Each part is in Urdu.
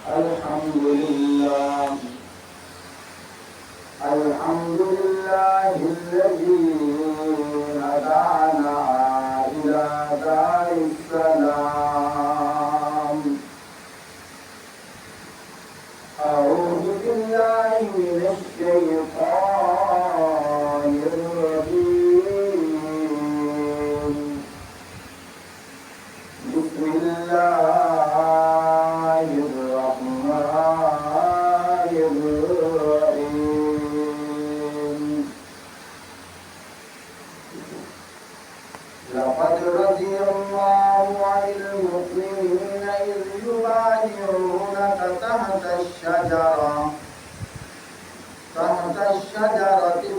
الحمد لله الحمد لله الذي هدانا إلى دار السلام. أعوذ بالله من الشيطان الرجيم. بسم الله الرحمن الرحيم. لقد رضي الله عن المؤمنين إذ يبايعونك تحت الشجرة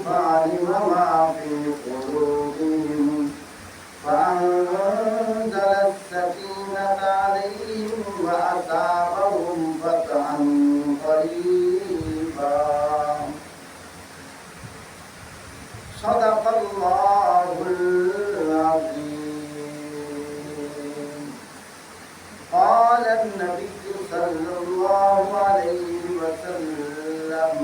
فعلم ما في قلوبهم فأنزل السكينة عليهم وأثابهم فتحا قريبا. صدق الله العظيم. قال النبي صلى الله عليه وسلم: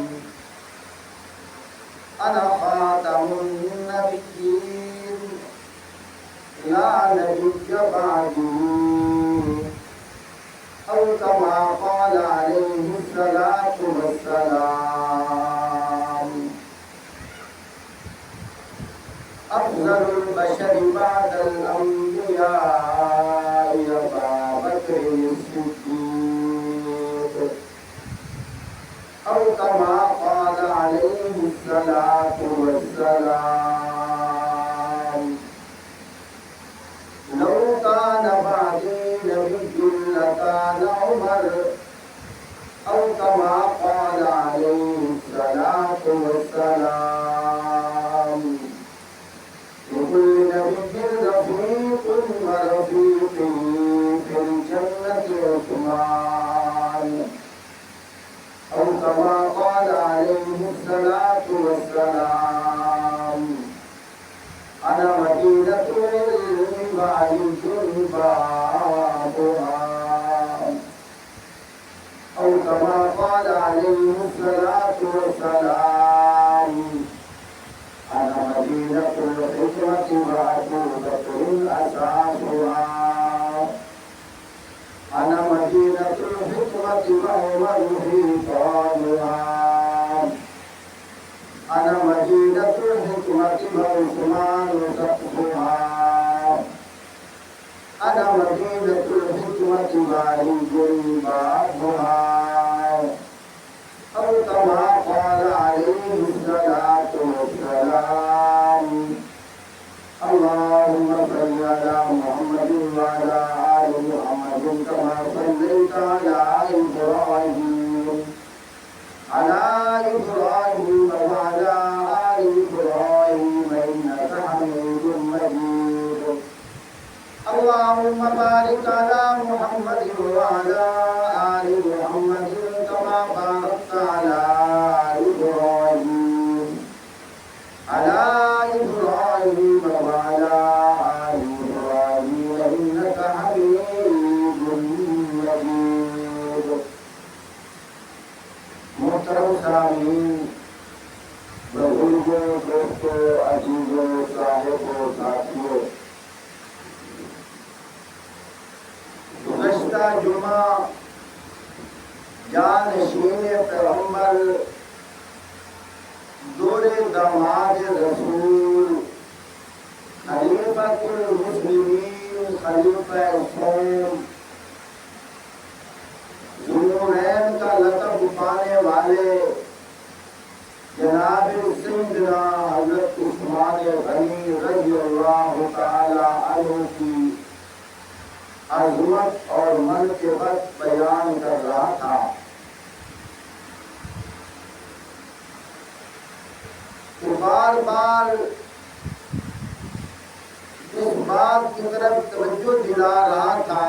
أنا خاتم النبيين لا نبي بعدي، أو كما قال عليه الصلاة والسلام. أفضل البشر بعد الأنبياء أبا بكر الصديق، أو كما قال عليه الصلاة والسلام. لو كان بعدي نبي لكان عمر، أو كما قال عليه الصلاة والسلام. لكل نبي رفيق ورفيقي في الجنة عثمان، أو كما قال عليه الصلاة والسلام. أنا مدينة العلم وعلمت بابها، أو كما قال عليه الصلاة والسلام. أنا مدينة الحكمة وأبو بكر أساسها، أنا مدينة الحكمة وعمر حيطانها، أنا مدينة الحكمة وعثمان سقفها، أنا مدينة الحكمة وعلي بابها، أو كما قال عليه الصلاة والسلام. اللهم صل على محمد وعلى آل محمد كما صليت على إبراهيم وعلى آل إبراهيم إنك حميد مجيد. اللهم بارك على محمد وعلى آل محمد كما باركت على إبراهيم وعلى آل إبراهيم إنك حميد مجيد. محترم سامعین، بزرگوں، دوستوں، عزیزوں، صاحبوں، ساتھیوں، گزشتہ جمعہ جانشین پیغمبر دور داماد رسول خلیفۃ المسلمین خلیفہ قوم ذوالنورین کا لقب پانے والے جناب سیدنا حضرت عثمان غنی رضی اللہ تعالی عنہ کی عظمت اور منقبت بیان کر رہا تھا. بار بار اس بات کی طرف توجہ دلا رہا تھا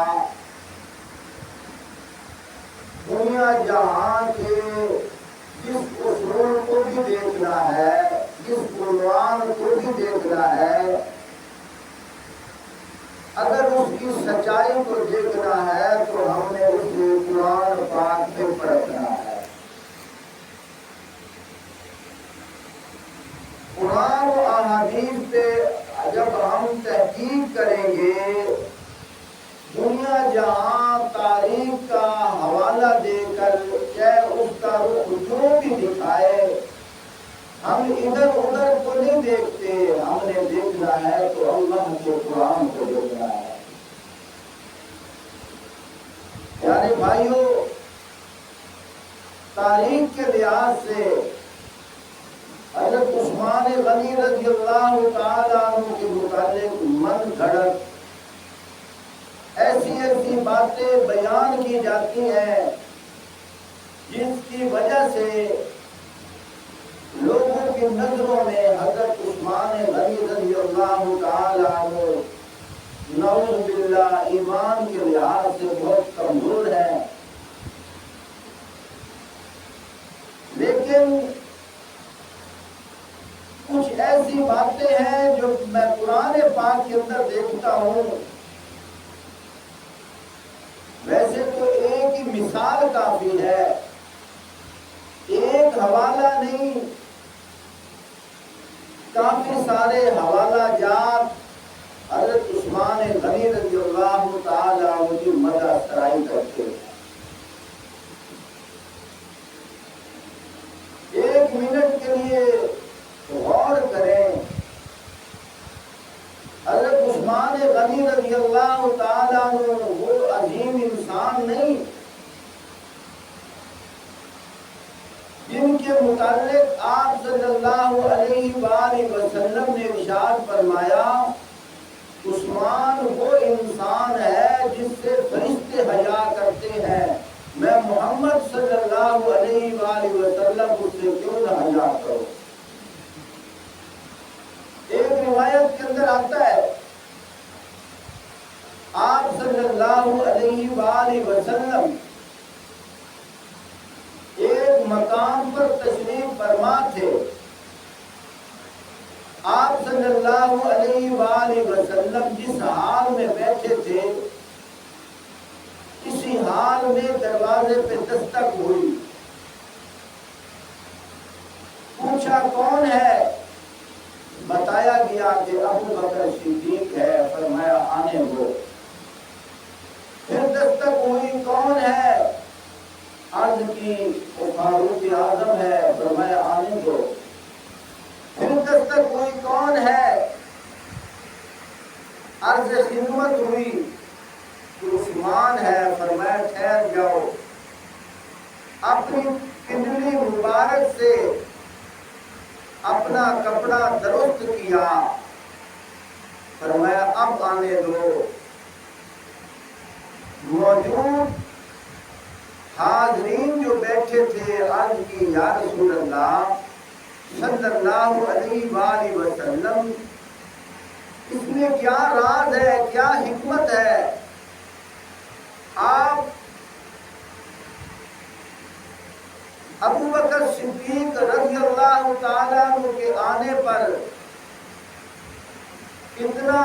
دنیا جہاں کے جس اصول کو بھی دیکھنا ہے، جس عنوان کو بھی دیکھنا ہے، اگر اس کی سچائی کو دیکھنا ہے تو ہم نے اس قرآن پاک دنیا جہاں تاریخ کا حوالہ دے کر چاہے اس کا رخ جو بھی دکھائے، ہم ادھر ادھر کو نہیں دیکھتے، ہم نے دیکھنا ہے تو اللہ کے قرآن کو دیکھنا ہے۔ پیارے بھائیوں، تاریخ کے لحاظ سے حضرت عثمان غنی رضی اللہ تعالیٰ عنہ کے متعلق من گھڑت ایسی ایسی باتیں بیان کی جاتی ہیں جس کی وجہ سے لوگوں کی نظروں میں حضرت عثمان غنی رضی اللہ تعالیٰ عنہ نعوذ باللہ ایمان کے لحاظ سے بہت کمزور ہے۔ لیکن کچھ ایسی باتیں ہیں جو میں قرآن پاک کے اندر دیکھتا ہوں، ویسے تو ایک ہی مثال کافی ہے، ایک حوالہ نہیں، کافی سارے حوالہ جات حضرت عثمان غنی رضی اللہ تعالی عنہ کی مدح سرائی کرتے ہیں۔ ایک منٹ کے لیے غور کریں، حضرت عثمان غنی رضی اللہ تعالی عنہ وہ عظیم انسان نہیں جن کے متعلق آپ صلی اللہ علیہ وآلہ وسلم نے ارشاد فرمایا عثمان وہ انسان ہے جس سے فرشتے حیا کرتے ہیں، میں محمد صلی اللہ علیہ وآلہ وسلم اس سے کیوں نہ حیا کروں۔ ایک روایت کے اندر آتا ہے آپ صلی اللہ علیہ وآلہ وسلم ایک مقام پر تشریف فرما تھے، آپ صلی اللہ علیہ وآلہ وسلم جس حال میں بیٹھے تھے اسی حال میں دروازے پہ دستک ہوئی، پوچھا کون ہے؟ بتایا گیا کہ ابو بکر صدیق ہے، فرمایا آنے دو۔ پھر دستک ہوئی، کون ہے؟ عرض کی وہ فاروق اعظم ہے، فرمایا آنے دو۔ پھر دستک ہوئی، کون ہے؟ عرض خدمت ہوئی کہ عثمان ہے، فرمایا ٹھہر جاؤ۔ اپنی کنڈلی مبارک سے اپنا کپڑا درست کیا، فرمایا اب آنے دو۔ موجود حاضرین جو بیٹھے تھے عرض کی یا رسول اللہ صلی اللہ علیہ وآلہ وسلم اس میں کیا راز ہے، کیا حکمت ہے؟ آپ ابو بکر صدیق رضی اللہ تعالیٰ عنہ کے آنے پر اتنا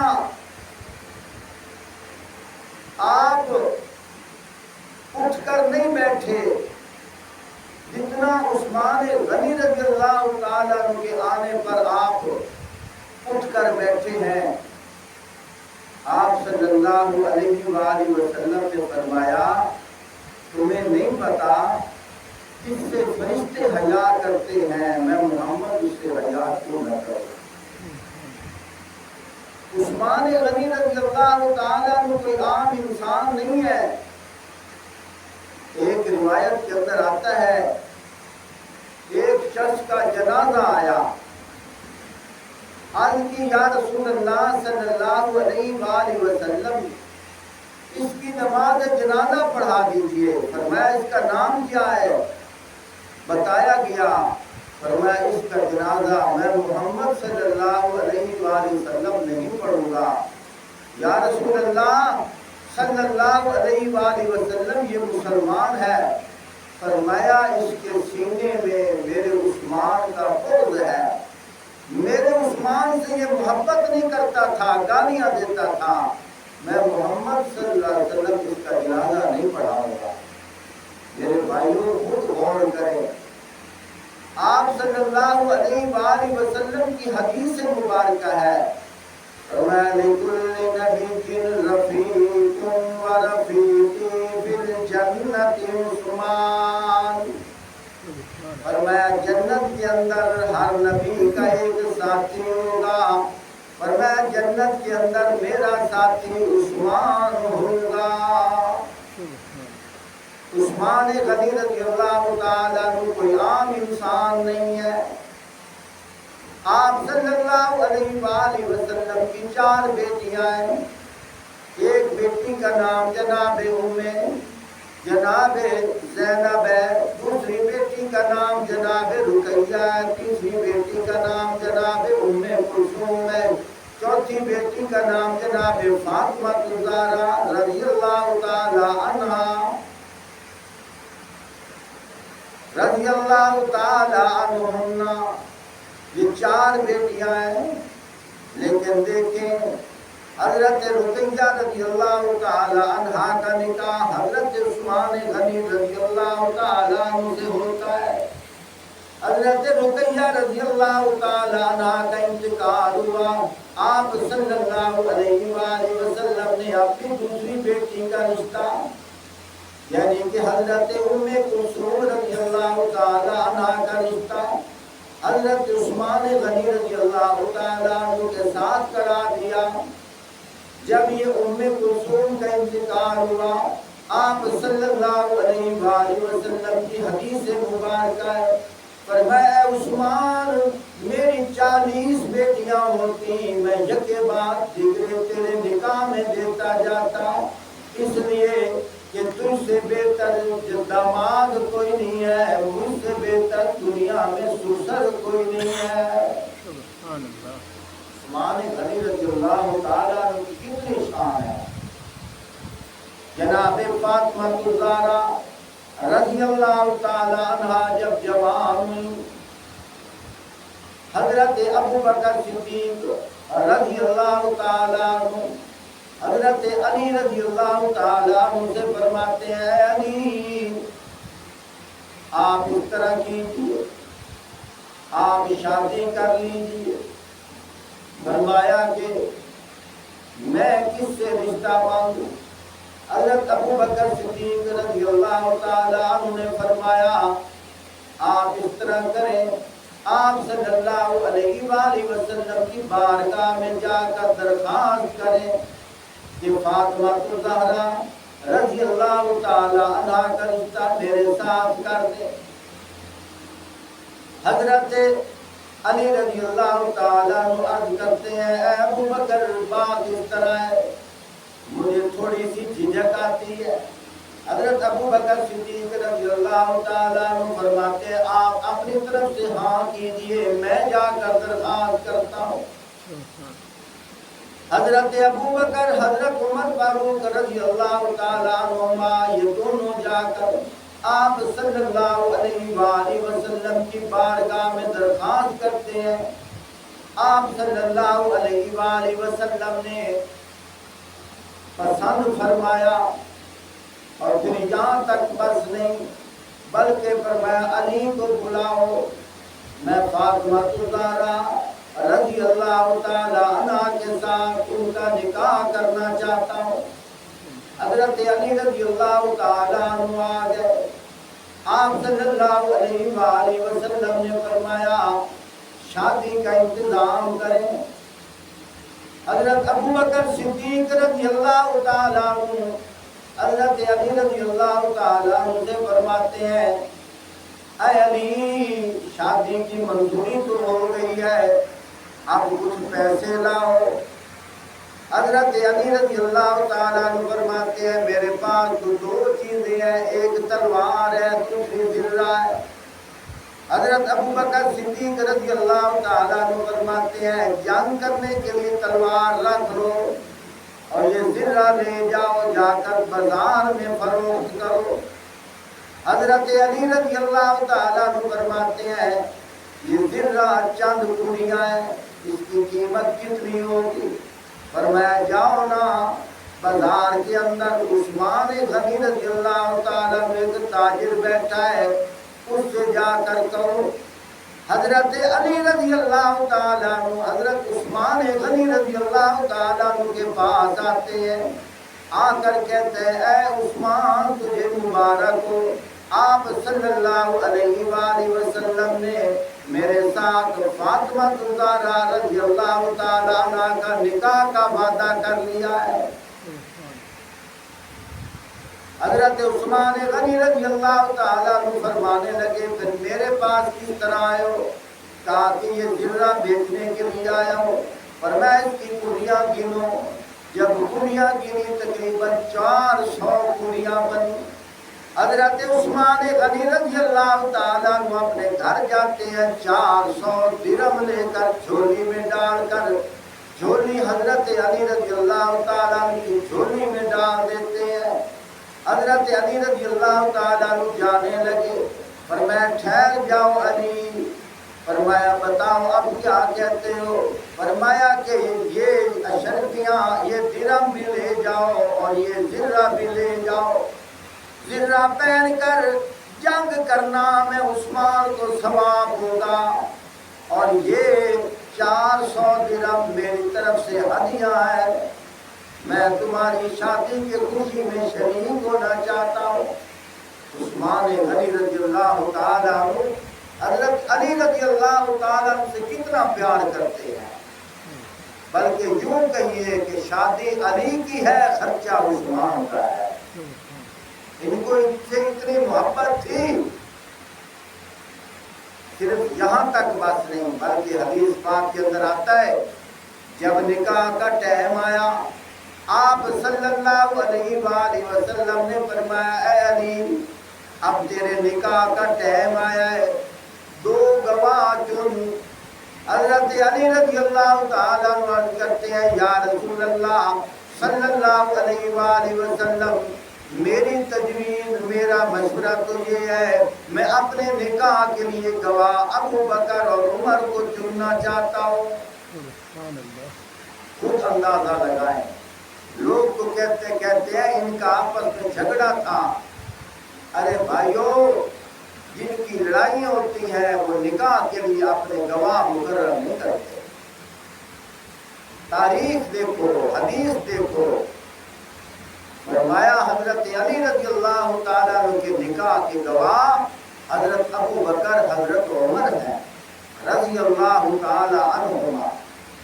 آپ اٹھ کر نہیں بیٹھے جتنا عثمان غنی رضی اللہ تعالیٰ عنہ کے آنے پر آپ اٹھ کر بیٹھے ہیں۔ آپ صلی اللہ علیہ وآلہ وسلم نے فرمایا تمہیں نہیں پتا اس سے فرشتے حیا کرتے ہیں، میں محمد اس سے حیا کیوں نہ کروں۔ عثمان غنی رضی اللہ تعالیٰ عنہ کوئی عام انسان نہیں ہے۔ ایک روایت کے اندر آتا ہے ایک شخص کا جنازہ آیا، عرض کی یا رسول اللہ صلی اللہ علیہ وآلہ وسلم اس کی نماز جنازہ پڑھا دیجئے، فرمایا اس کا نام کیا ہے؟ بتایا گیا، فرمایا اس کا جنازہ میں محمد صلی اللہ علیہ وآلہ وسلم نہیں پڑھوں گا۔ یا رسول اللہ صلی اللہ علیہ وآلہ وسلم یہ مسلمان ہے، فرمایا اس کے سینے میں میرے عثمان کا بغض ہے، میرے عثمان سے یہ محبت نہیں کرتا تھا، گالیاں دیتا تھا، میں محمد صلی اللہ علیہ وسلم اس کا جنازہ نہیں پڑھاؤں گا۔ میرے بھائیوں خود غور کریں، آپ صلی اللہ علیہ وآلہ وسلم کی حدیث مبارکہ ہے، فرمایا لِكُلِّ نبی رفیق و رفیقی فی الجنت عثمان۔ فرمایا جنت کے اندر ہر نبی کا ایک ساتھی ہوگا، فرمایا جنت کے اندر میرا ساتھی عثمان ہوگا۔ عثمان غنی رضی اللہ تعالیٰ عنہ کوئی عام انسان نہیں ہے۔ آپ صلی اللہ علیہ وآلہ وسلم کی 4 بیٹیاں ہیں۔ ایک بیٹی کا نام جناب جناب زینب ہے، دوسری بیٹی کا نام جناب رقیہ ہے، تیسری بیٹی کا نام جناب کلثوم ہے، چوتھی بیٹی کا نام جناب فاطمہ الزہرا رضی اللہ تعالی عنہا رضی اللہ تعالی عنہا۔ یہ 4 بیٹیاں ہیں، لیکن دیکھیں حضرت رقیہ رضی اللہ تعالی عنہا کا نکاح حضرت عثمان غنی رضی اللہ تعالی عنہ سے ہوتا ہے۔ حضرت رقیہ رضی اللہ تعالی عنہا کا انتقال ہوا، آپ صلی اللہ علیہ وآلہ وسلم نے اپنی دوسری بیٹی کا رشتہ یعنی کہ حضرت کلثوم رضی اللہ تعالی عنہا کا رشتہ حضرت عثمان غنی رضی اللہ تعالی عنہ کے ساتھ کرا دیا۔ جب یہ کلثوم کا انتقال ہوا، آپ صلی اللہ علیہ وآلہ وسلم کی حدیث مبارکہ ہے، فرمایا عثمان میری 40 بیٹیاں ہوتی، میں یکے بعد دیگرے تیرے نکاح میں دیتا جاتا، اس لیے کہ تجھ سے بہتر داماد کوئی نہیں ہے، مجھ سے بہتر دنیا میں سسر کوئی نہیں ہے۔ سبحان اللہ۔ عثمان غنی رضی اللہ تعالیٰ عنہ کی کتنی شان ہے۔ جناب فاطمہ الزہرا رضی اللہ تعالیٰ عنہا جب جوان ہوئی، حضرت ابوبکر صدیق رضی اللہ تعالیٰ عنہ حضرت علی رضی اللہ تعالیٰ عنہ سے فرماتے ہیں، علی آپ اس طرح کیجئے، آپ شادی کر لیجئے۔ فرمایا کہ میں کس سے رشتہ مانگوں؟ حضرت ابوبکر صدیق رضی اللہ تعالیٰ عنہ نے فرمایا آپ اس طرح کریں، آپ صلی اللہ علیہ وآلہ وسلم کی بارگاہ میں جا کر درخواست کریں کہ فاطمہ الزہرا رضی اللہ تعالیٰ عنہا کا رشتہ میرے ساتھ کر دے۔ حضرت علی رضی اللہ تعالیٰ عنہ عرض کرتے ہیں، اے ابوبکر بات اس طرح ہے، مجھے تھوڑی سی جھجک آتی ہے۔ حضرت ابوبکر صدیق رضی اللہ تعالیٰ عنہ فرماتے ہیں آپ اپنی طرف سے ہاں کیجئے، میں جا کر درخواست کرتا ہوں۔ حضرت ابوبکر حضرت عمر فاروق رضی اللہ تعالیٰ عنہما یہ دونوں جا کر آپ صلی اللہ علیہ وآلہ وسلم کی بارگاہ میں درخواست کرتے ہیں۔ آپ صلی اللہ علیہ وآلہ وسلم نے پسند فرمایا، اور پھر یہاں تک بس نہیں بلکہ فرمایا علی کو بلاؤ، میں فاطمہ الزہرا رضی اللہ تعالی عنہا کے ساتھ ان کا نکاح کرنا چاہتا ہوں۔ حضرت علی رضی اللہ تعالی عنہ آ گئے، آپ صلی اللہ علیہ وآلہ وسلم نے فرمایا شادی کا انتظام کریں۔ حضرت ابوبکر صدیق رضی اللہ تعالی عنہ حضرت علی رضی اللہ تعالی عنہ سے فرماتے ہیں، اے علی شادی کی منظوری تو ہو گئی ہے، اب کچھ پیسے لاؤ۔ حضرت علی رضی اللہ تعالیٰ عنہ فرماتے ہیں میرے پاس تو 2 چیزیں ہیں، ایک تلوار ہے، دوسری زرہ ہے۔ حضرت ابوبکر صدیق رضی اللہ تعالیٰ عنہ فرماتے ہیں جنگ کرنے کے لیے تلوار رکھ لو اور یہ زرہ لے جاؤ، جا کر بازار میں فروخت کرو۔ حضرت علی رضی اللہ تعالیٰ عنہ فرماتے ہیں یہ زرہ چند پوریاں ہیں، اس کی قیمت کتنی ہوگی؟ فرمایا جاؤ نا بازار کے اندر عثمان غنی رضی اللہ تعالیٰ عنہ ایک تاجر بیٹھا ہے، اس سے جا کر کہو حضرت علی رضی اللہ تعالیٰ عنہ حضرت عثمان غنی رضی اللہ تعالیٰ عنہ کے پاس آتے ہیں، آ کر کہتے ہیں اے عثمان تجھے مبارک ہو، آپ صلی اللہ علیہ وآلہ وسلم نے میرے ساتھ فاطمہ زہرا رضی اللہ تعالیٰ عنہ کا نکاح کا وعدہ کر لیا ہے۔ حضرت عثمان غنی رضی اللہ تعالیٰ عنہ فرمانے لگے پھر میرے پاس کس طرح آئے ہو؟ کہا کہ یہ زرہ بیچنے کے لیے آیا ہوں، فرمایا اس کی کنیاں گنو۔ جب کنیاں گنی تقریباً 400 کنیاں بنی۔ حضرت عثمان غنی رضی اللہ تعالیٰ عنہ اپنے گھر جاتے ہیں، 400 درہم لے کر جھولی میں ڈال کر، جھولی حضرت علی رضی اللہ تعالیٰ عنہ کی جھولی میں ڈال دیتے ہیں۔ حضرت علی رضی اللہ تعالیٰ عنہ جانے لگے، فرمایا ٹھہر جاؤ علی، فرمایا بتاؤ اب کیا کہتے ہو؟ فرمایا کہ یہ اشرفیاں یہ درہم بھی لے جاؤ اور یہ زرہ بھی لے جاؤ، زرہ پہن کر جنگ کرنا میں عثمان کو ثواب ہوگا، اور یہ 400 درہم میری طرف سے ہدیہ ہے، میں تمہاری شادی کی خوشی میں شریک ہونا چاہتا ہوں۔ عثمان غنی رضی اللہ تعالیٰ عنہ حضرت علی رضی اللہ تعالیٰ عنہ سے کتنا پیار کرتے ہیں، بلکہ یوں کہیے کہ شادی علی کی ہے، خرچہ عثمان کا ہے۔ ان کو ان سے اتنی محبت تھی، صرف یہاں تک بس نہیں بلکہ حدیث پاک کے اندر آتا ہے جب نکاح کا ٹائم آیا، آپ صلی اللہ علیہ وآلہ وسلم نے فرمایا اے علی اب تیرے نکاح کا ٹائم آیا ہے، 2 گواہ چن۔ حضرت علی رضی اللہ تعالیٰ عنہ کرتے ہیں یا رسول اللہ صلی اللہ علیہ وآلہ وسلم میری تجویز میرا مشورہ تو یہ ہے میں اپنے نکاح کے لیے گواہ ابو بکر اور عمر کو چننا چاہتا ہوں۔ خود اندازہ لگائیں، لوگ تو کہتے ہیں ان کا آپس میں جھگڑا تھا۔ ارے بھائیو، جن کی لڑائیاں ہوتی ہیں وہ نکاح کے لیے اپنے گواہ مقرر نہیں کرتے۔ تاریخ دیکھو، حدیث دیکھو، فرمایا حضرت علی رضی اللہ تعالیٰ عنہ کے نکاح کے گواہ حضرت ابو بکر حضرت عمر ہیں رضی اللہ تعالیٰ عنہما۔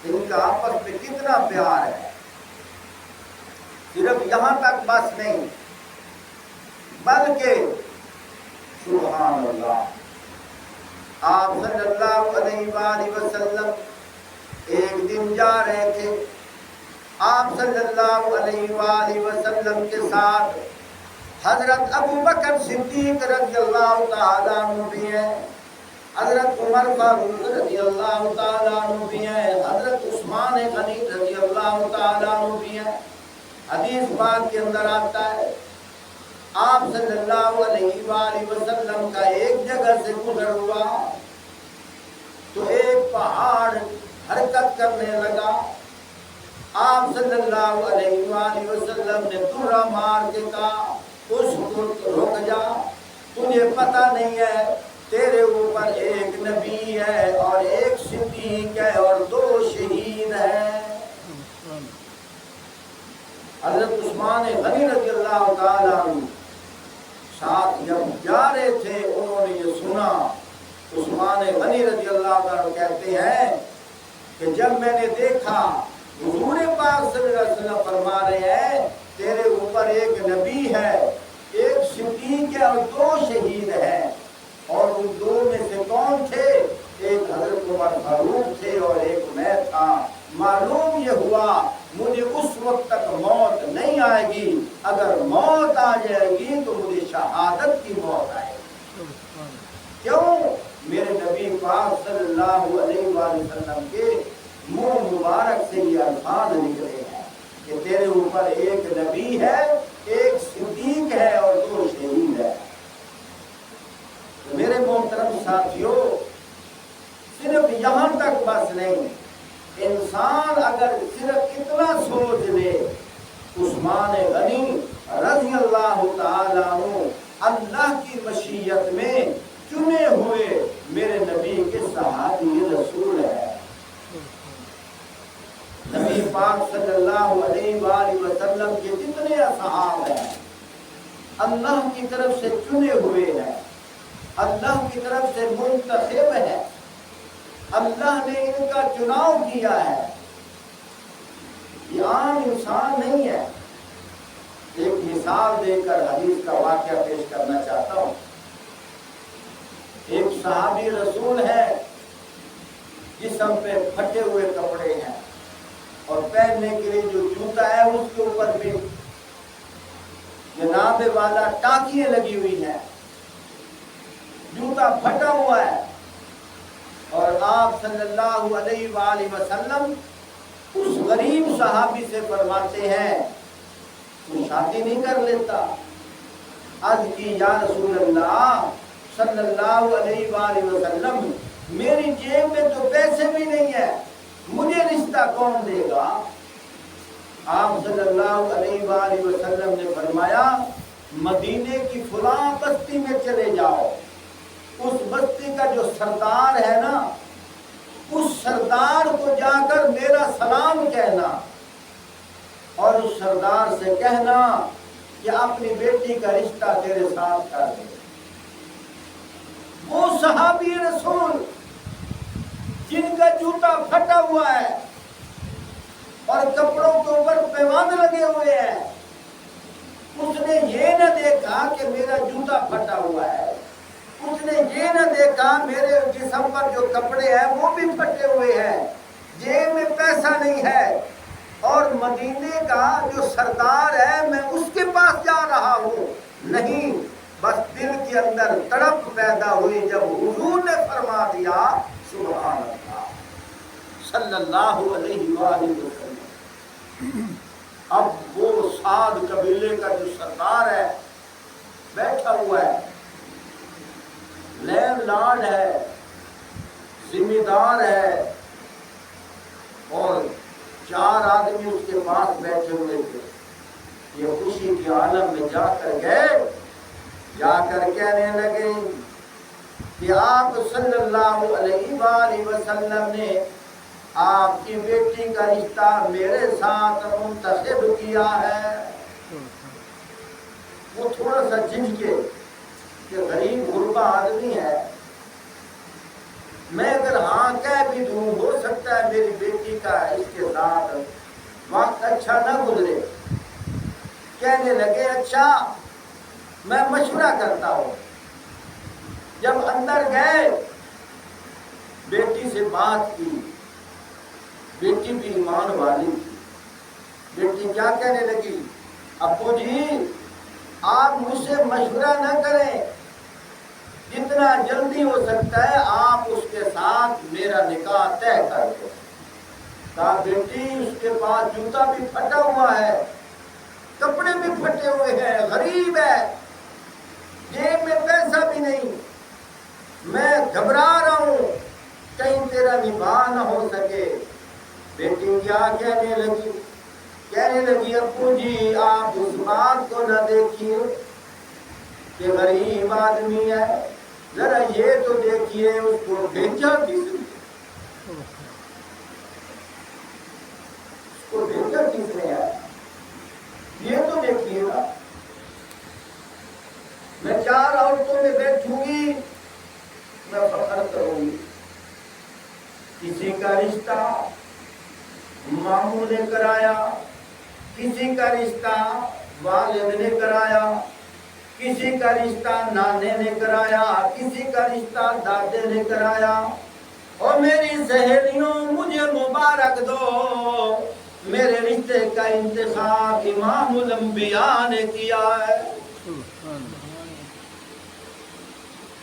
ان کا آپس میں کتنا پیار ہے۔ صرف یہاں تک بس نہیں بلکہ سبحان اللہ، آپ صلی اللہ علیہ وآلہ وسلم ایک دن جا رہے تھے، آپ صلی اللہ علیہ وآلہ وسلم کے ساتھ حضرت ابو بکر صدیق رضی اللہ تعالیٰ عنہ بھی ہیں، حضرت عمر فاروق رضی اللہ تعالیٰ عنہ بھی ہیں، حضرت عثمان غنی رضی اللہ تعالیٰ عنہ بھی ہیں۔ حدیث پاک کے اندر آتا ہے آپ صلی اللہ علیہ وآلہ وسلم کا ایک جگہ سے گزر ہوا تو ایک پہاڑ حرکت کرنے لگا۔ آپ صلی اللہ علیہ وآلہ وسلم نے درہ مار کے کہا اس کو رک جا، تجھے پتہ نہیں ہے تیرے اوپر ایک نبی ہے اور ایک صدیق ہے اور 2 شہید ہیں۔ حضرت عثمان غنی رضی اللہ تعالیٰ عنہ ساتھ جب جا رہے تھے انہوں نے یہ سنا۔ عثمان غنی رضی اللہ تعالیٰ عنہ کہتے ہیں کہ جب میں نے دیکھا حضور پاک صلی اللہ علیہ وسلم فرما رہے ہیں تیرے اوپر ایک نبی ہے، ایک صدیق ہے اور 2 شہید ہیں، اور ان 2 میں سے کون تھے؟ ایک حضرت عمر فاروق تھے اور ایک میں تھا۔ معلوم یہ ہوا مجھے اس وقت تک موت نہیں آئے گی، اگر موت آ جائے گی تو مجھے شہادت کی موت آئے گی۔ کیوں؟ میرے نبی پاک صلی اللہ علیہ وآلہ وسلم کے منہ مبارک سے یہ الفاظ نکلے ہیں کہ تیرے اوپر ایک نبی ہے، ایک صدیق ہے اور 2 شہید ہے۔ میرے محترم ساتھیوں، صرف یہاں تک بس نہیں، انسان اگر صرف اتنا سوچ لے عثمان غنی رضی اللہ تعالیٰ عنہ اللہ کی مشیت میں چنے ہوئے میرے نبی کے صحابی رسول ہے۔ نبی پاک صلی اللہ علیہ وآلہ وسلم کے جتنے اصحاب ہیں اللہ کی طرف سے چنے ہوئے ہیں، اللہ کی طرف سے منتخب ہے، اللہ نے ان کا چناؤ کیا ہے۔ یہ عام انسان نہیں ہے۔ ایک مثال دے کر حدیث کا واقعہ پیش کرنا چاہتا ہوں۔ ایک صحابی رسول ہے، جسم پہ پھٹے ہوئے کپڑے ہیں اور پہننے کے لیے جو جوتا ہے اس کے اوپر بھی جناب والا ٹانکیاں لگی ہوئی ہیں، جوتا پھٹا ہوا ہے، اور آپ صلی اللہ علیہ وآلہ وسلم اس غریب صحابی سے فرماتے ہیں تو شادی نہیں کر لیتا؟ عرض کی یا رسول اللہ صلی اللہ علیہ وآلہ وسلم، میری جیب میں تو پیسے بھی نہیں ہے، مجھے رشتہ کون دے گا؟ آپ صلی اللہ علیہ وآلہ وسلم نے فرمایا مدینے کی فلاں بستی میں چلے جاؤ، اس بستی کا جو سردار ہے نا، اس سردار کو جا کر میرا سلام کہنا، اور اس سردار سے کہنا کہ اپنی بیٹی کا رشتہ تیرے ساتھ کر دے۔ وہ صحابی رسول جن کا جوتا پھٹا ہوا ہے اور کپڑوں کے اوپر پیوند لگے ہوئے ہیں، اس نے یہ نہ دیکھا کہ میرا جوتا پھٹا ہوا ہے، اس نے یہ نہ دیکھا میرے جسم پر جو کپڑے ہیں وہ بھی پھٹے ہوئے ہیں، جیب میں پیسہ نہیں ہے، اور مدینے کا جو سردار ہے میں اس کے پاس جا رہا ہوں، نہیں، بس دل کے اندر تڑپ پیدا ہوئی جب حضور نے فرما دیا سبحان اللہ صلی اللہ علیہ وآلہ وسلم۔ اب وہ سعد قبیلے کا جو سردار ہے بیٹھا ہوا ہے، لینڈ لارڈ ہے، ذمہ دار ہے، اور 4 آدمی اس کے پاس بیٹھے ہوئے تھے۔ یہ خوشی کے عالم میں جا کر گئے، جا کر کہنے لگے کہ آپ صلی اللہ علیہ وآلہ وسلم نے آپ کی بیٹی کا رشتہ میرے ساتھ منتخب کیا ہے۔ وہ تھوڑا سا جھنجھکے کہ غریب غربا آدمی ہے، میں اگر ہاں کہہ بھی دوں ہو سکتا ہے میری بیٹی کا اس کے ساتھ وقت اچھا نہ گزرے۔ کہنے لگے اچھا میں مشورہ کرتا ہوں۔ جب اندر گئے بیٹی سے بات کی، بیٹی بھی ایمان والی تھی۔ بیٹی کیا کہنے لگی؟ ابو جی آپ مجھ سے مشورہ نہ کریں، جتنا جلدی ہو سکتا ہے آپ اس کے ساتھ میرا نکاح طے کر دو۔ کہا بیٹی اس کے پاس جوتا بھی پھٹا ہوا ہے، کپڑے بھی پھٹے ہوئے ہیں، غریب ہے، جیب میں پیسہ بھی نہیں، میں گھبرا رہا ہوں کہیں تیرا نباہ نہ ہو سکے۔ بیٹی کیا کہنے لگی؟ کہنے لگی ابو جی آپ اس بات کو نہ دیکھیے کہ غریب آدمی ہے، ذرا یہ تو دیکھیے اس کو بھیجا کس نے، اس کو بھیجا کس نے ہے، یہ تو دیکھیے گا۔ میں 4 عورتوں میں بیٹھوں گی، میں فخر کروں گی۔ کسی کا رشتہ ماموں نے کرایا، کسی کا رشتہ والد نے کرایا، کسی کا رشتہ نانے نے کرایا، کسی کا رشتہ دادے نے کرایا، اور میری سہیلیوں مجھے مبارک دو، میرے رشتے کا انتخاب امام الانبیاء نے کیا ہے۔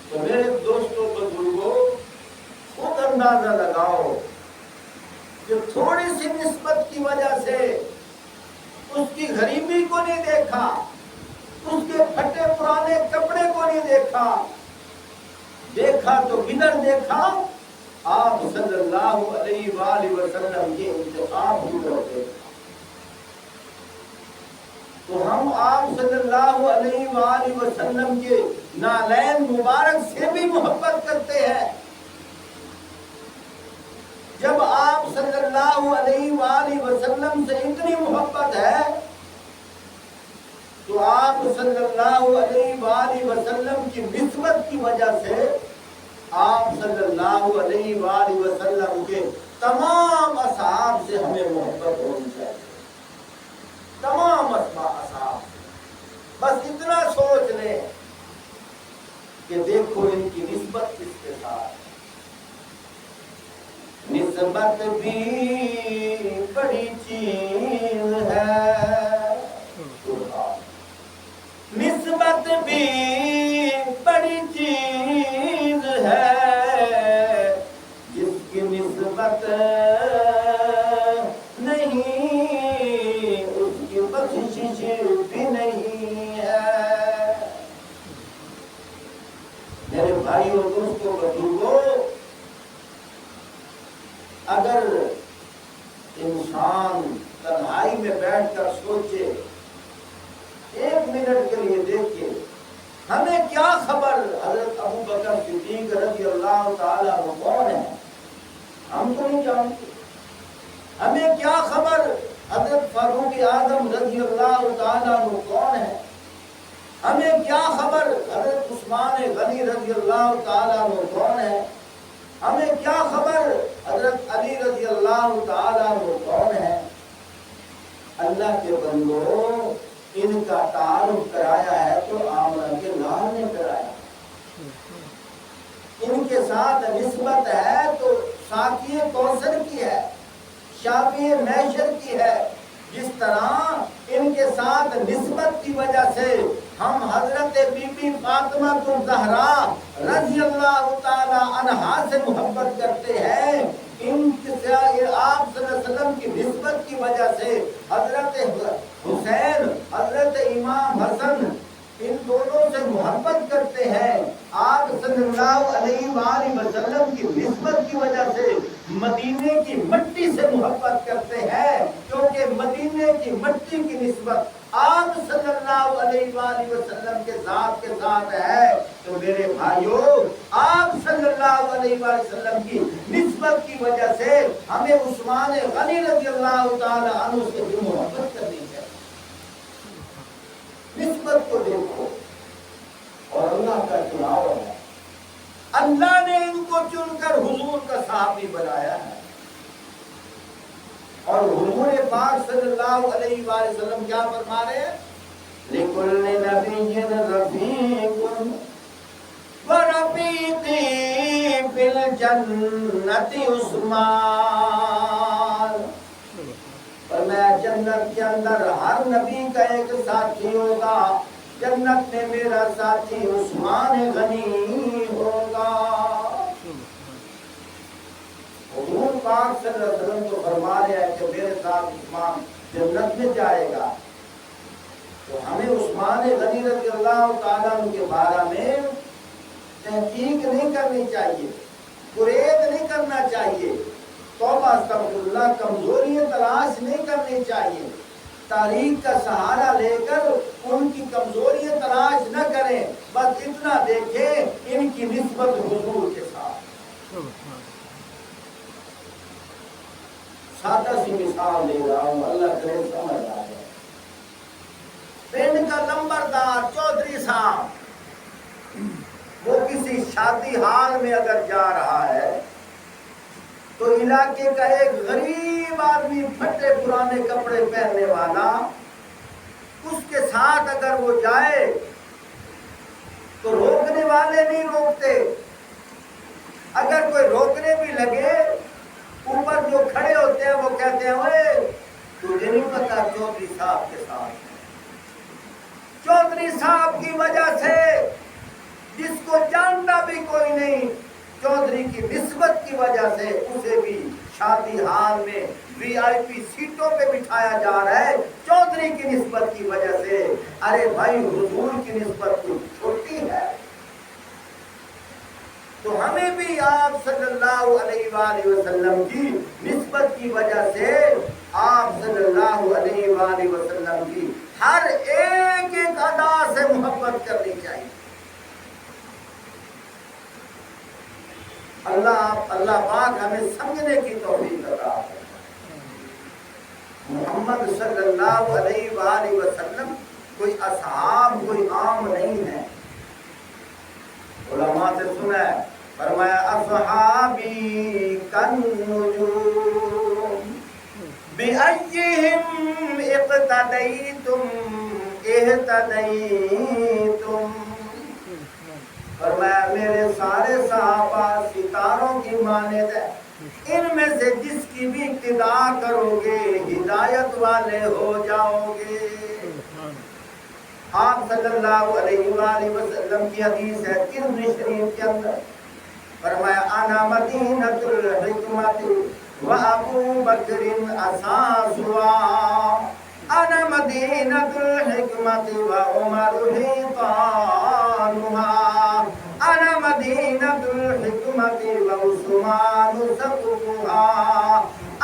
تو میرے دوستوں بزرگوں خود اندازہ لگاؤ کہ تھوڑی سی نسبت کی وجہ سے اس کی غریبی کو نہیں دیکھا، اس کے پھٹے پرانے کپڑے کو نہیں دیکھا، دیکھا تو کدھر دیکھا؟ آپ صلی اللہ علیہ وآلہ وسلم کے انتخاب کو دیکھا۔ تو ہم آپ صلی اللہ علیہ وآلہ وسلم کے نالین مبارک سے بھی محبت کرتے ہیں۔ جب آپ صلی اللہ علیہ وآلہ وسلم سے اتنی محبت ہے تو آپ صلی اللہ علیہ وآلہ وسلم کی نسبت کی وجہ سے آپ صلی اللہ علیہ وآلہ وسلم کے تمام اصحاب سے ہمیں محبت ہونی چاہیے، تمام اصحاب سے۔ بس اتنا سوچ لیں کہ دیکھو ان کی نسبت کس کے ساتھ، نسبت بھی بڑی چیز ہے، نسبت بھی بڑی چیز ہے، جس کی نسبت نہیں اس کی بخشش بھی نہیں ہے۔ میرے بھائیوں دوستوں بزرگوں، اگر انسان تنہائی میں بیٹھ کر سوچے، ایک منٹ کے لیے دیکھیں، ہمیں کیا خبر حضرت ابو بکر صدیق رضی اللہ تعالیٰ عنہ کون ہے؟ ہم تو نہیں جانتے۔ ہمیں کیا خبر حضرت فاروق اعظم رضی اللہ تعالیٰ عنہ کون ہے؟ ہمیں کیا خبر حضرت عثمان غنی رضی اللہ تعالیٰ عنہ کون ہے؟ ہمیں کیا خبر حضرت علی رضی اللہ تعالیٰ عنہ کون ہے؟ اللہ کے بندوں، ان کا تعارف کرایا ہے تو آمنہ کے لال نے کرایا، ان کے ساتھ نسبت ہے تو ساقی کوثر کی ہے، شافی محشر کی ہے۔ جس طرح ان کے ساتھ نسبت کی وجہ سے ہم حضرت بی بی فاطمہ الزہرا رضی اللہ تعالی عنہا سے محبت کرتے ہیں، ان سے آپ صلی اللہ علیہ وسلم کی نسبت کی وجہ سے حضرت حسین، حضرت امام حسن، ان دونوں سے محبت کرتے ہیں۔ آپ صلی اللہ علیہ وآلہ وسلم کی نسبت کی وجہ سے مدینے کی مٹی سے محبت کرتے ہیں، کیونکہ مدینے کی مٹی کی نسبت آپ صلی اللہ علیہ وآلہ وسلم کے ذات کے ساتھ ہے۔ تو میرے بھائیوں، آپ صلی اللہ علیہ وآلہ وسلم کی نسبت کی وجہ سے ہمیں عثمان غنی رضی اللہ تعالی عنہ سے بھی محبت کرنی چاہیے۔ نسبت کو دیکھو، اور اللہ کا چناؤ ہے، اللہ نے ان کو چن کر حضور کا صحابی بنایا ہے، اور حضور پاک صلی اللہ علیہ وآلہ وسلم کیا فرما رہے ہیں؟ لِكُلِّ نَبِيٍّ رَفِيقٌ وَرَفِيقِي فِي الْجَنَّةِ عُثْمَانُ۔ فرمایا جنت کے اندر ہر نبی کا ایک ساتھی ہوگا، جنت میں میرا ساتھی عثمان غنی ہوگا۔ حضور پاک صلی اللہ علیہ وسلم تو فرما رہے ہیں کہ میرے ساتھ عثمان جنت میں جائے گا، تو ہمیں عثمان غنی رضی اللہ تعالیٰ عنہ کے بارے میں تحقیق نہیں کرنی چاہیے، گریز نہیں کرنا چاہیے، توبہ استغفر اللہ، کمزوریاں تلاش نہیں کرنی چاہیے، تاریخ کا سہارا لے کر ان کی کمزوریاں تلاش نہ کریں، بس اتنا دیکھیں ان کی نسبت حضور کے ساتھ۔ سادہ سی مثال دے رہا ہوں، اللہ کرے سمجھ آ جائے۔ پنڈ کا نمبردار چودھری صاحب، وہ کسی شادی حال میں اگر جا رہا ہے تو علاقے کا ایک غریب آدمی، پھٹے پرانے کپڑے پہننے والا، اس کے ساتھ اگر وہ جائے تو روکنے والے نہیں روکتے، اگر کوئی روکنے بھی لگے، اوپر جو کھڑے ہوتے ہیں وہ کہتے ہیں اوے تجھے نہیں پتا چودھری صاحب کے ساتھ، چودھری صاحب کی وجہ سے جس کو جانتا بھی کوئی نہیں، چودھری کی نسبت کی وجہ سے اسے بھی شادی حال میں وی آئی پی سیٹوں پہ بٹھایا جا رہا ہے، چودھری کی نسبت کی وجہ سے۔ ارے بھائی، حضور کی نسبت کچھ چھوٹی ہے؟ تو ہمیں بھی آپ صلی اللہ علیہ وآلہ وسلم کی نسبت کی وجہ سے آپ صلی اللہ علیہ وآلہ وسلم کی ہر ایک ایک ادا سے محبت کرنی چاہیے. اللہ پاک ہمیں سمجھنے کی توفیق عطا فرمائے. محمد صلی اللہ علیہ وآلہ وسلم کوئی اصحاب کوئی عام نہیں ہے. علماء سے سنا ہے فرمایا اصحابی کالنجوم بأیہم اقتدیتم اہتدیتم. فرمایا میرے سارے صحابہ ستاروں کی مانند ہیں، ان میں سے جس کی بھی اقتدا کرو گے ہدایت والے ہو جاؤ گے. آپ صلی اللہ علیہ وآلہ وسلم کی حدیث ہے ترمذی شریف کے اندر، فرمایا انا مدینۃ الحکمت و ابو بکر اساسها، انا مدینۃ الحکمت و عمر حیطانها، انا مدینۃ الحکمت و عثمان سقفها،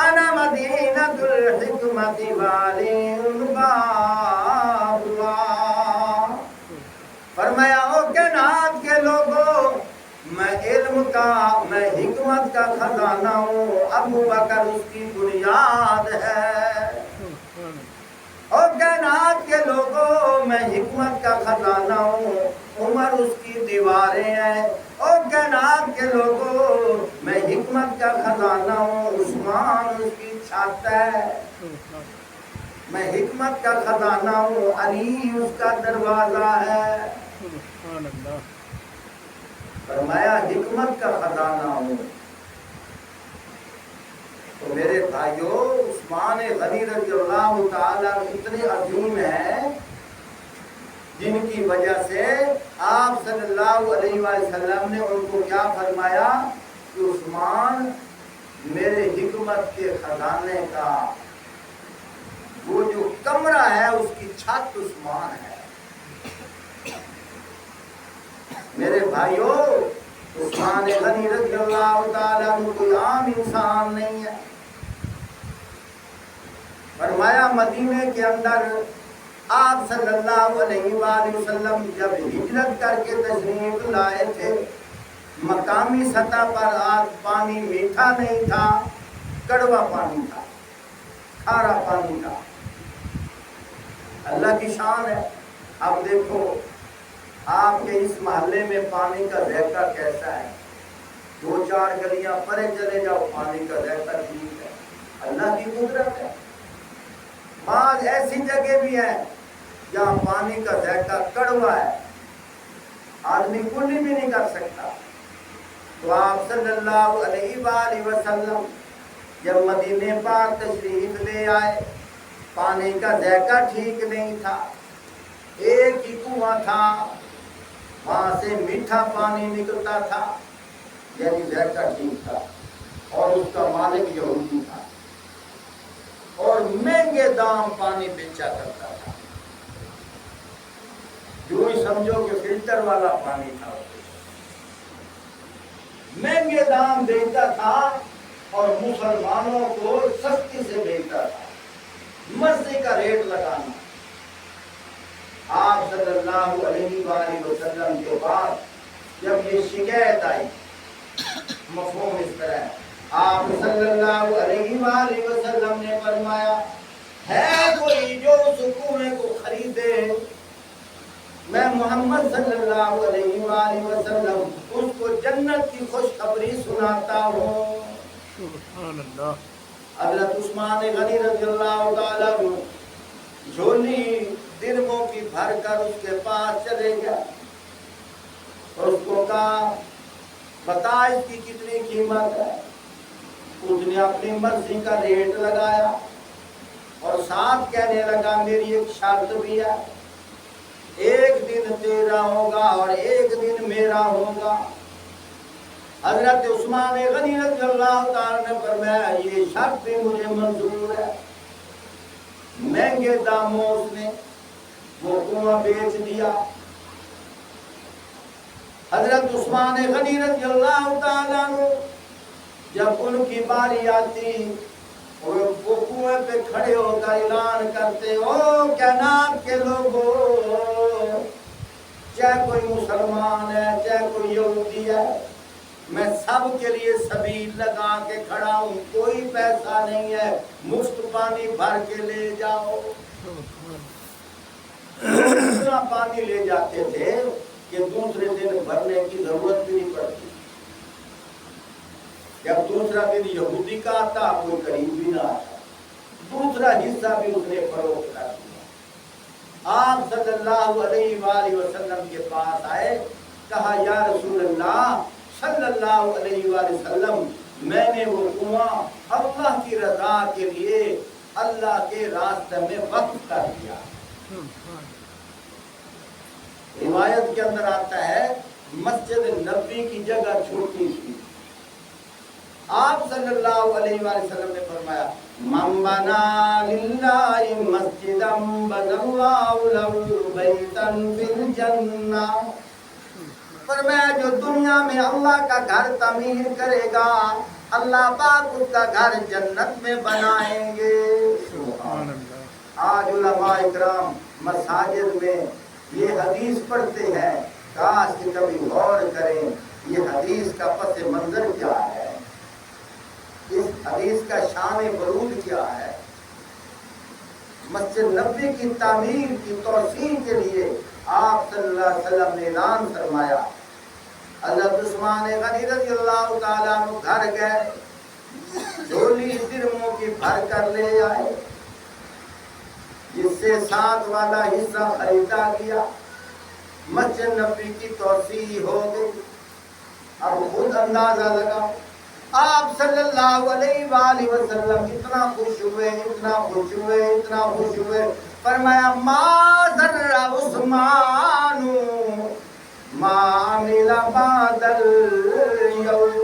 انا مدینۃ الحکمت و علی بابها. فرمایا او کائنات کے لوگوں، میں علم کا میں حکمت کا خزانہ ہوں، ابو بکر اس کی بنیاد ہے. او کائنات کے لوگوں میں حکمت کا خزانہ ہوں، عمر اس کی دیواریں ہیں. او کائنات کے لوگوں میں حکمت کا خزانہ ہوں، عثمان اس کی چھت ہے. میں حکمت کا خزانہ ہوں، علی اس کا دروازہ ہے. فرمایا حکمت کا خزانہ ہوں. تو میرے بھائیوں، عثمان غنی رضی اللہ تعالیٰ اتنے عظیم ہیں جن کی وجہ سے آپ صلی اللہ علیہ وسلم نے ان کو کیا فرمایا کہ عثمان میرے حکمت کے خزانے کا وہ جو کمرہ ہے اس کی چھت عثمان ہے. میرے بھائیوں، عثمان غنی رضی اللہ تعالیٰ عنہ کوئی عام انسان نہیں ہے. فرمایا مدینے کے اندر آپ صلی اللہ علیہ وآلہ وسلم جب ہجرت کر کے تشریف لائے تھے، مقامی سطح پر آج پانی میٹھا نہیں تھا، کڑوا پانی تھا، کھارا پانی تھا. اللہ کی شان ہے. اب دیکھو آپ کے اس محلے میں پانی کا ذائقہ کیسا ہے، 2-4 گلیاں پرے چلے جاؤ پانی کا ذائقہ ٹھیک ہے. اللہ کی قدرت ہے. بعض ایسی جگہ بھی ہیں جہاں پانی کا ذائقہ کڑوا ہے، آدمی کلی بھی نہیں کر سکتا. تو آپ صلی اللہ علیہ وآلہ وسلم جب مدینے پاک تشریف لے آئے، پانی کا ذائقہ ٹھیک نہیں تھا. ایک ہی کنواں تھا، وہاں سے میٹھا پانی نکلتا تھا، یعنی ذائقہ ٹھیک تھا، اور اس کا مالک یہودی تھا اور مہنگے دام پانی بیچا کرتا تھا. جو ہی سمجھو کہ فلٹر والا پانی تھا، مہنگے دام بیچتا تھا اور مسلمانوں کو سستی سے بیچتا تھا، مرضی کا ریٹ لگانا. آپ صلی اللہ علیہ وآلہ وسلم کے بعد جب یہ شکایت آئی، مفہوم اس طرح ہے، آپ صلی اللہ علیہ وآلہ وسلم نے فرمایا ہے کوئی جو اس کنویں کو خریدے، میں محمد صلی اللہ علیہ وآلہ وسلم اس کو جنت کی خوشخبری سناتا ہوں. سبحان اللہ. حضرت عثمان غنی رضی اللہ تعالیٰ عنہ جھولی درموں کی بھر کر اس کے پاس چلے گیا اور اس کو کہا بتا اس کی کتنی قیمت ہے. اس نے اپنی مرضی کا ریٹ لگایا اور ساتھ کہنے لگا میری ایک شرط بھی ہے، ایک دن تیرا ہوگا اور ایک دن میرا ہوگا. حضرت عثمان غنی رضی اللہ تعالیٰ نے فرمایا یہ شرط بھی مجھے منظور ہے. مہنگے داموں اس نے وہ کنواں بیچ دیا. حضرت عثمان غنی رضی اللہ تعالیٰ عنہ جب ان کی باری آتی وہ کنویں پہ کھڑے ہو کر اعلان کرتے او کائنات کے لوگوں، چاہے کوئی مسلمان ہے چاہے کوئی یہودی ہے، میں سب کے لیے سبیل لگا کے کھڑا ہوں، کوئی پیسہ نہیں ہے، مفت پانی بھر کے لے جاؤ۔ اتنا پانی لے جاتے تھے کہ دوسرے دن بھرنے کی ضرورت بھی نہیں پڑتی۔ جب دوسرا دن یہودی کا آتا کوئی قریب بھی نہ آتا، دوسرا حصہ بھی اس نے فروخت کر دیا۔ آپ صلی اللہ علیہ وآلہ وسلم کے پاس آئے، کہا یا رسول اللہ صلی اللہ علیہ وآلہ وسلم، میں نے وہ کنواں اللہ کی رضا کے لیے اللہ کے راستے میں وقف کر دیا۔ روایت کے اندر آتا ہے مسجد نبوی کی جگہ چھوٹی تھی، آپ صلی اللہ علیہ وآلہ وسلم نے فرمایا من بنا للہ مسجدا بنى اللہ لہ بیتا فی الجنہ، فرمایا جو دنیا میں اللہ کا گھر تعمیر کرے گا اللہ پاک اس کا گھر جنت میں بنائیں گے۔ سبحان اللہ۔ آج علماء اکرام مساجد میں یہ حدیث پڑھتے ہیں، کاش کہ کبھی غور کریں یہ حدیث کا پس منظر کیا ہے، اس حدیث کا شان برود کیا ہے۔ مسجد نبوی کی تعمیر کی توسیع کے لیے آپ صلی اللہ علیہ وسلم نے اعلان فرمایا۔ حضرت عثمان غنی رضی اللہ تعالیٰ عنہ گھر گئے، جھولی درموں کی بھر کر لے آئے، جس سے ساتھ والا حصہ خریدا گیا، مسجد نبوی کی توسیع ہو گئی۔ اب خود اندازہ لگا، آپ صلی اللہ علیہ وآلہ وسلم اتنا خوش ہوئے، اتنا خوش ہوئے، اتنا خوش ہوئے، فرمایا ما ضر عثمان ما عمل بعد اليوم،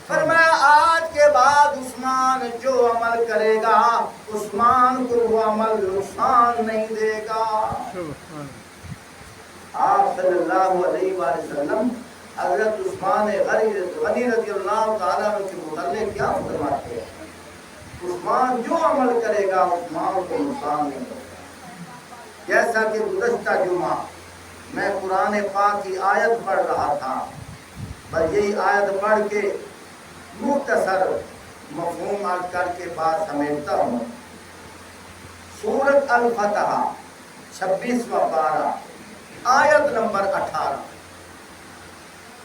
فرمایا آج کے بعد عثمان جو عمل کرے گا عثمان کو وہ عمل نقصان نہیں دے گا۔ آپ صلی اللہ علیہ وآلہ وسلم حضرت عثمان غنی رضی اللہ تعالیٰ عنہ کے متعلق کیا فرماتے ہیں؟ عثمان جو عمل کرے گا عثمان کو نقصان نہیں ہوگا۔ جیسا کہ گزشتہ جمعہ میں قرآن پاک کی آیت پڑھ رہا تھا، بس یہی آیت پڑھ کے مختصر مفہوم عرض کر کے بات سمیٹتا ہوں۔ سورۃ الفتح 26واں پارہ آیت نمبر 18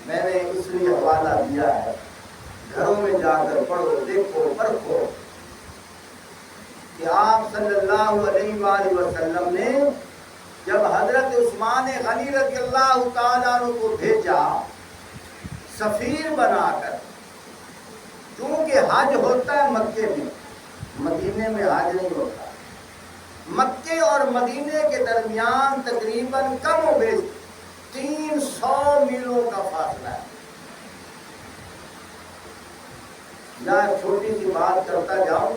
میں نے اس لیے حوالہ دیا ہے، گھروں میں جا کر پڑھو، دیکھو، پرکھو کہ آپ صلی اللہ علیہ وآلہ وسلم نے جب حضرت عثمان غنی رضی اللہ تعالیٰ عنہ کو بھیجا سفیر بنا کر، کیونکہ حج ہوتا ہے مکے میں، مدینے میں حج نہیں ہوتا، مکے اور مدینے کے درمیان تقریباً کم و بیش 300 میلوں کا فاصلہ ہے۔ یا چھوٹی سی بات کرتا جاؤں،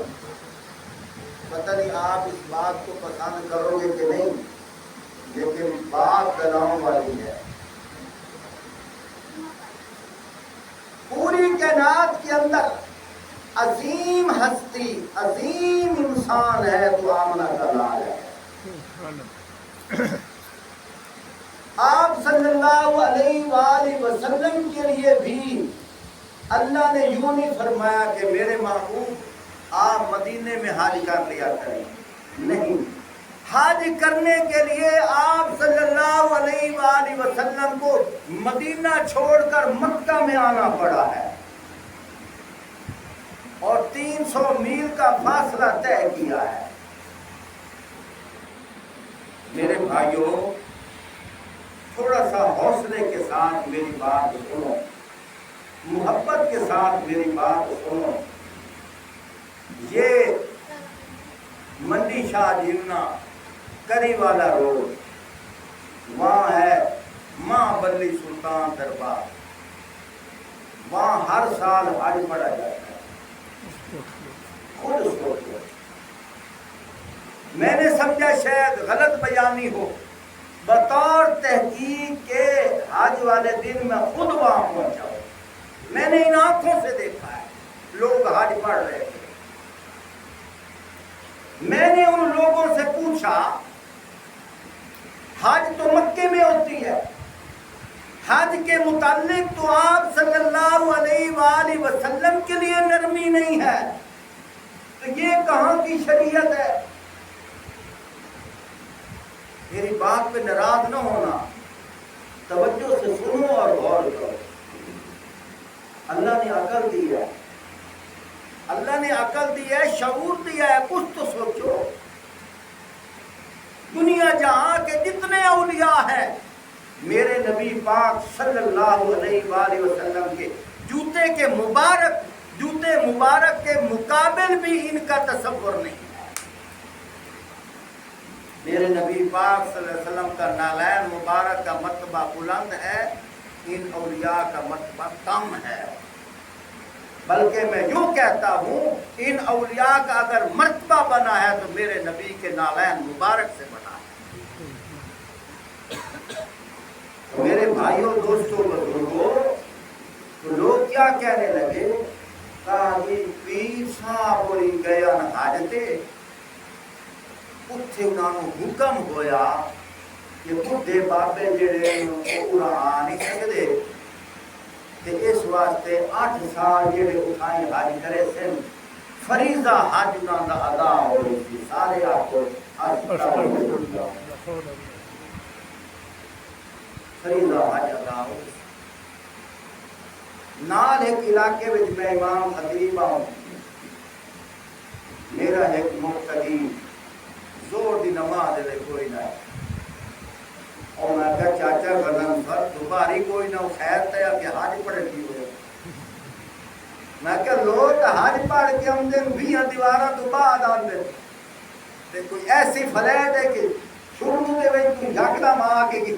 پتہ نہیں آپ اس بات کو پسند کرو گے کہ نہیں، لیکن بات گلاؤں والی ہے۔ پوری کائنات کے اندر عظیم ہستی، عظیم انسان ہے تو آمنہ کا لال ہے۔ آپ صلی اللہ علیہ وآلہ وسلم کے لیے بھی اللہ نے یوں نہیں فرمایا کہ میرے محبوب آپ مدینے میں حج کر لیا کریں، نہیں، حج کرنے کے لیے آپ صلی اللہ علیہ وآلہ وسلم کو مدینہ چھوڑ کر مکہ میں آنا پڑا ہے، اور 300 میل کا فاصلہ طے کیا ہے۔ میرے بھائیوں، تھوڑا سا حوصلے کے ساتھ میری بات سنو، محبت کے ساتھ میری بات سنو۔ یہ منڈی شاہ جیونا کری والا روڈ، وہاں ہے ماں بلی سلطان دربار، وہاں ہر سال حج پڑھا جاتا ہے۔ خود سوچو، میں نے سمجھا شاید غلط بیانی ہو، بطور تحقیق کے حج والے دن میں خود وہاں پہنچا ہوں، میں نے ان آنکھوں سے دیکھا ہے لوگ حج پڑھ رہے تھے. میں نے ان لوگوں سے پوچھا حج تو مکے میں ہوتی ہے، حج کے متعلق تو آپ صلی اللہ علیہ وآلہ وسلم کے لیے نرمی نہیں ہے، تو یہ کہاں کی شریعت ہے؟ میری بات پہ ناراض نہ ہونا، توجہ سے سنو اور غور کرو. اللہ نے عقل دی ہے، اللہ نے عقل دی ہے، شعور دیا ہے، کچھ تو سوچو. دنیا جہاں کے جتنے اولیاء ہیں میرے نبی پاک صلی اللہ علیہ وآلہ وسلم کے جوتے مبارک کے مقابل بھی ان کا تصور نہیں ہے. میرے نبی پاک صلی اللہ علیہ وسلم کا نالین مبارک کا مرتبہ بلند ہے، ان اولیاء کا مرتبہ کم ہے. بلکہ میں یوں کہتا ہوں ان اولیاء کا اگر مرتبہ بنا ہے تو میرے نبی کے نالین مبارک سے بنا ہے. میرے بھائیوں دوستوں بزرگوں، تو لوگ کیا کہنے لگے؟ کہا جی پیر صاحب ہوئی گیا نہ حاجتے، اتھے انہوں حکم ہویا کہ بڈھے بابے جڑے قرآن نہیں سکتے تے اس واسطے 8 سال جڑے اٹھائیں حج کرے سن فریضہ حج انہوں دا ادا ہوئی تھی. سارے آپ کو فریضہ حج ادا ہوئی. نال ایک علاقے میں میں امام خطیب ہوں، میرا ایک مقتدی زور دی نماز دے کوئی نہ ہے، اور میں کہا چاچا غزن پر دوباری کوئی نہ خیر تے کہ حج پڑھ کی ہوئے. میں کہا لوگ حج پڑھ کے ہم دن 20 دیوارہ تو بعد آندے تے کوئی ایسی فلیٹ ہے کہ شروع دے وچ کوئی جھگڑا ماں کے کہ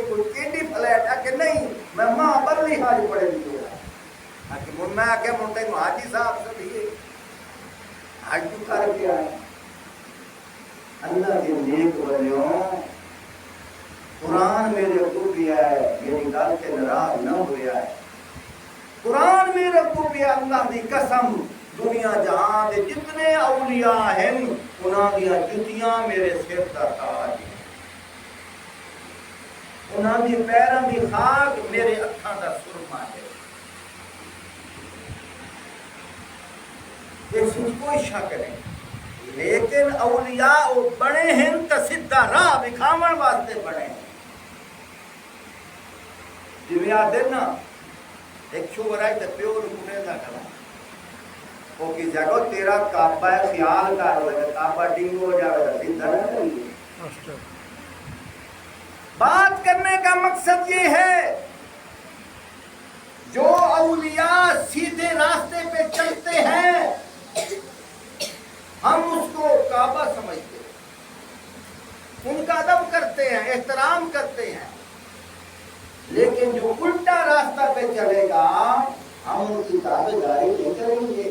کوئی کیڈی فلیٹ ہے کہ نہیں میں ماں بلی حج پڑھ دی ہوا. میں کہ منتے کو حاجی صاحب سے بھی حج تو کر کے آئے. اللہ کے نیک بندیوں، قرآن میرے کو بھی ہے، میری گل سے ناراض نہ ہوا ہے. قرآن میرے کو بھی ہے، اللہ دی قسم دنیا جہاں دے جتنے اولیاء ہیں انہاں دیا جتیاں میرے سر دا تاج ہیں، انہاں دی پیراں دی خاک میرے اکھاں دا سرما ہے. اس میں کوئی شک نہیں، لیکن اولیاء وہ بڑے ہیں تو سدھا راہ دکھاون واسطے بڑے ہیں. جی آدھے نا ایک شوگر آئی تو پیو رکنے دا کرا وہ کی جگہ تیرا کعبہ خیال کر لگا کعبہ ڈنگ ہو جائے گا سدھا نہ کریے. بات کرنے کا مقصد یہ ہے جو اولیاء سیدھے راستے پہ چلتے ہیں ہم اس کو کعبہ سمجھتے ہیں، ان کا ادب کرتے ہیں، احترام کرتے ہیں. لیکن جو الٹا راستہ پہ چلے گا ہم ان کی تابعداری نہیں کریں گے.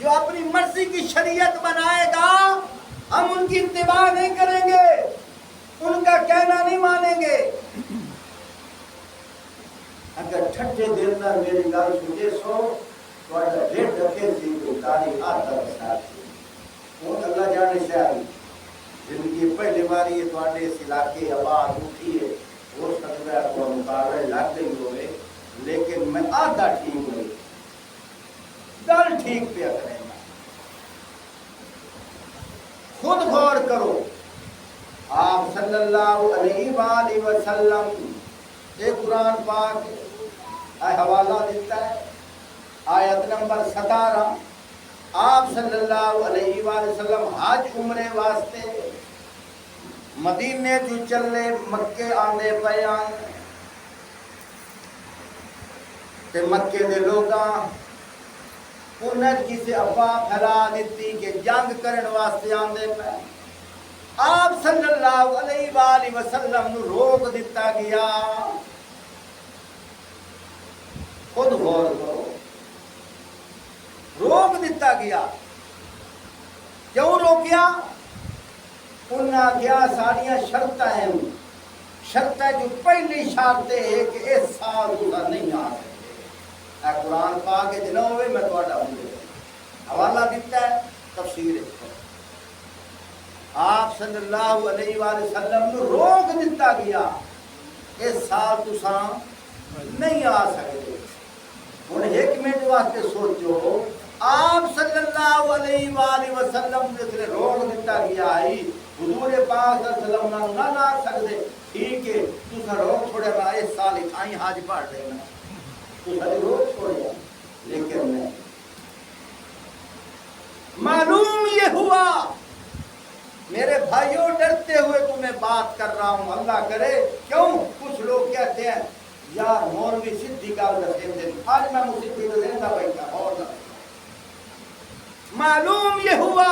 جو اپنی مرضی کی شریعت بنائے گا ہم ان کی اتباع نہیں کریں گے، ان کا کہنا نہیں مانیں گے. اگر ٹھٹے دل نہ میری گل سنجے سو تو ڈیڑھ رکھے سی کوئی تاریخ آتا بسار سی وہ اللہ جانے شاید زندگی پہلی باری یہ توڑے اس علاقے آواز اٹھی ہے وہ سکتا ہے تو مقابلے لگ گئی ہوئے، لیکن میں آدھا ٹھیک ہوئی گل ٹھیک پہ کریں گا. خود غور کرو، آپ صلی اللہ علیہ وآلہ وسلم ایک قرآن پاک حوالہ دیتا ہے آیت نمبر 17. آپ صلی اللہ علیہ وآلہ وسلم حج عمرے واسطے مدینے جو چلے مکے آندے پیان تے مکے دے لوگاں انہیں کسی افواہ پھیلا دیتی کہ جنگ کرن واسطے آندے پے. آپ صلی اللہ علیہ وآلہ وسلم نو روک دیتا گیا. خود غور کرو، روک دیتا گیا. کیوں روکیا؟ انہاں کیا ساڑیاں شرطیں ہیں، شرطیں جو پہلی شرط ہے کہ اس سال تسا نہیں آ سکتے. اے قرآن پاک کے جنہ ہوئے میں تھوڑا حوالہ دیتا ہے تفسیر آپ صلی اللہ علیہ وآلہ وسلم نے روک دیتا گیا اس سال تساں نہیں آ سکتے ہوں ایک منٹ واسطے سوچو آپ صلی اللہ علیہ وآلہ وسلم نے روک دیتا گیا ہے حضور پاک صلی اللہ علیہ وسلم نہ آ سکتے ٹھیک ہے تساں روک چھوڑے گا اس سال اتھائی حاج پڑھ رہے ہیں تساں روک چھوڑے لیکن نہیں معلوم یہ ہوا میرے بھائیوں ڈرتے ہوئے تمہیں بات کر رہا ہوں اللہ کرے کیوں کچھ لوگ کہتے ہیں یار مولوی سدھی گل دسیں دے آج میں مصیبت کو زندہ بیٹھا اور نہ معلوم یہ ہوا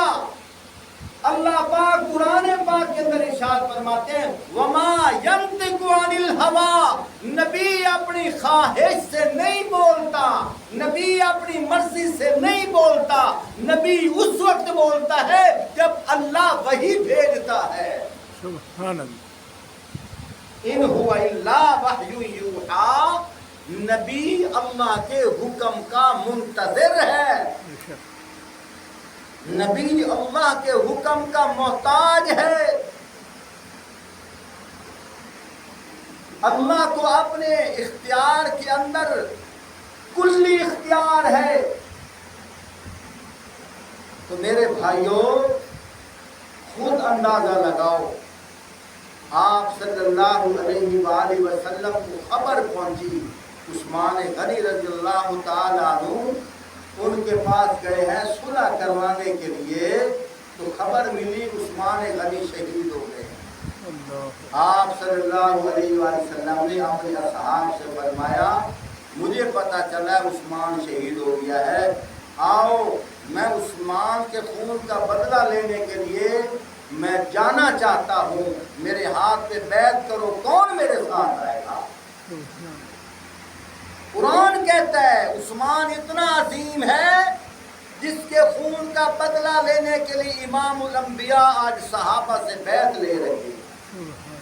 اللہ پاک قرآن پاک کے اندر ارشاد فرماتے ہیں وما ينطق عن الهوى نبی اپنی خواہش سے نہیں بولتا نبی اپنی مرضی سے نہیں بولتا نبی اس وقت بولتا ہے جب اللہ وحی بھیجتا ہے سبحان اللہ ان هو الا وحی یوحی نبی اللہ کے حکم کا منتظر ہے نبی اللہ کے حکم کا محتاج ہے اللہ کو اپنے اختیار کے اندر کلی اختیار ہے تو میرے بھائیوں خود اندازہ لگاؤ آپ صلی اللہ علیہ وآلہ وسلم کو خبر پہنچی عثمان غنی رضی اللہ تعالیٰ عنہ ان کے پاس گئے ہیں صلح کروانے کے لیے تو خبر ملی عثمان غنی شہید ہو گئے آپ صلی اللہ علیہ وآلہ وسلم نے اپنے اصحاب سے فرمایا مجھے پتا چلا عثمان شہید ہو گیا ہے آؤ میں عثمان کے خون کا بدلہ لینے کے لیے میں جانا چاہتا ہوں میرے ہاتھ پہ بیعت کرو کون میرے ساتھ آئے گا قرآن کہتا ہے عثمان اتنا عظیم ہے جس کے خون کا بدلہ لینے کے لیے امام الانبیاء آج صحابہ سے بیعت لے رہے ہیں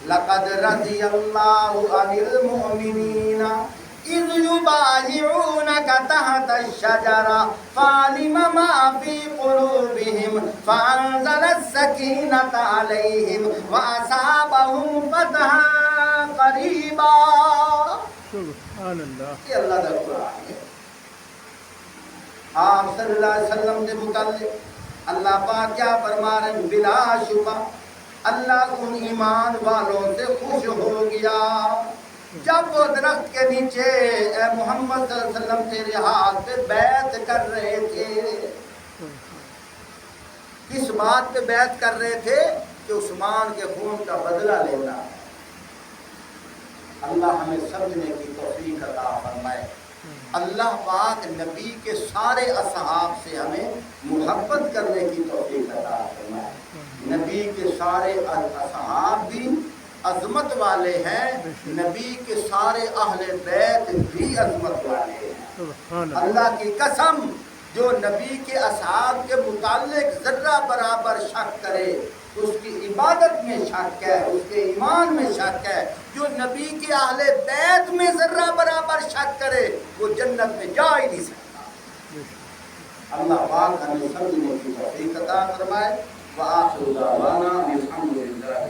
لقد رضی اللہ عن المؤمنین اذ یبایعونک تحت الشجرہ فعلم ما فی قلوبہم فانزل السکینۃ علیہم واصابہم فتحا قریبا سبحان اللہ یہ اللہ کا قرآن ہے آپ صلی اللہ علیہ وسلم کے متعلق اللہ پاک کیا فرما رہے ہیں بلا شبہ اللہ ان ایمان والوں سے خوش ہو گیا جب وہ درخت کے نیچے اے محمد صلی اللہ علیہ وسلم تیرے ہاتھ پہ بیعت کر رہے تھے کس بات پہ بیعت کر رہے تھے کہ عثمان کے خون کا بدلہ لینا اللہ ہمیں سمجھنے کی توفیق عطا فرمائے اللہ پاک نبی کے سارے اصحاب سے ہمیں محبت کرنے کی توفیق عطا فرمائے نبی کے سارے اصحاب بھی عظمت والے ہیں نبی کے سارے اہل بیت بھی عظمت والے ہیں اللہ کی قسم جو نبی کے اصحاب کے متعلق ذرہ برابر شک کرے اس کی عبادت میں شک ہے اس کے ایمان میں شک ہے جو نبی کے اہل بیت میں ذرہ برابر شک کرے وہ جنت میں جا ہی نہیں سکتا اللہ پاک ہمیں سمجھنے کی توفیق عطا فرمائے وآخر دعوانا الحمدللہ